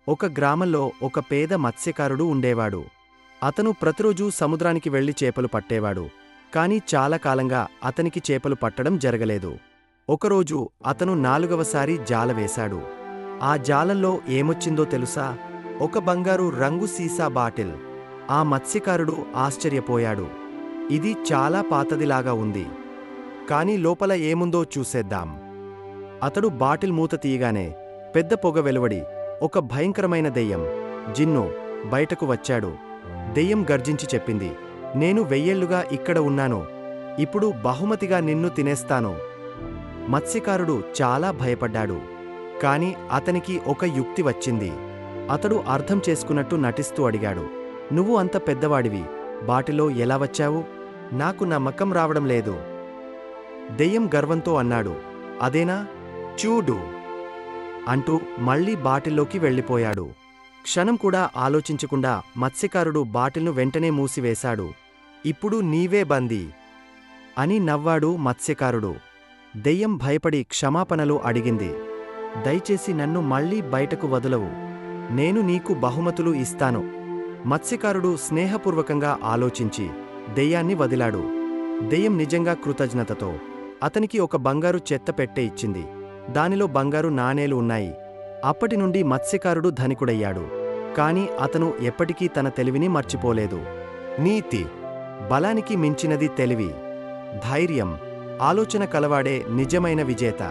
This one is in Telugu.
ఒక గ్రామంలో ఒక పేద మత్స్యకారుడు ఉండేవాడు. అతను ప్రతిరోజూ సముద్రానికి వెళ్లి చేపలు పట్టేవాడు. కాని చాలా కాలంగా అతనికి చేపలు పట్టడం జరగలేదు. ఒకరోజు అతను 4వసారి జాల వేశాడు. ఆ జాలల్లో ఏమొచ్చిందో తెలుసా? ఒక బంగారు రంగు సీసా బాటిల్. ఆ మత్స్యకారుడు ఆశ్చర్యపోయాడు. ఇది చాలా పాతదిలాగా ఉంది. కాని లోపల ఏముందో చూసేద్దాం. అతడు బాటిల్ మూత తీయగానే పెద్ద పొగ వెలువడి ఒక భయంకరమైన దెయ్యం, జిన్ను, బయటకు వచ్చాడు. దెయ్యం గర్జించి చెప్పింది, నేను 1000 ఏళ్లుగా ఇక్కడ ఉన్నాను. ఇప్పుడు బహుమతిగా నిన్ను తినేస్తాను. మత్స్యకారుడు చాలా భయపడ్డాడు. కాని అతనికి ఒక యుక్తి వచ్చింది. అతడు అర్థం చేసుకున్నట్టు నటిస్తూ అడిగాడు, నువ్వు అంత పెద్దవాడివి, బాటిలో ఎలా వచ్చావు? నాకు నమ్మకం రావడం లేదు. దెయ్యం గర్వంతో అన్నాడు, అదేనా? చూడు అంటూ మళ్లీ బాటిల్లోకి వెళ్ళిపోయాడు. క్షణం కూడా ఆలోచించకుండా మత్స్యకారుడు బాటిల్ను వెంటనే మూసివేశాడు. ఇప్పుడు నీవే బందీ అని నవ్వాడు మత్స్యకారుడు. దెయ్యం భయపడి క్షమాపణలు అడిగింది. దయచేసి నన్ను మళ్లీ బయటకు వదలవు. నేను నీకు బహుమతులు ఇస్తాను. మత్స్యకారుడు స్నేహపూర్వకంగా ఆలోచించి దెయ్యాన్ని వదిలాడు. దెయ్యం నిజంగా కృతజ్ఞతతో అతనికి ఒక బంగారు చెత్త పెట్టె ఇచ్చింది. దానిలో బంగారు నాణేలు ఉన్నాయి. అప్పటినుండి మత్స్యకారుడు ధనికుడయ్యాడు. కాని అతను ఎప్పటికీ తన తెలివిని మర్చిపోలేదు. నీతి: బలానికి మించినది తెలివి. ధైర్యం, ఆలోచన కలవాడే నిజమైన విజేత.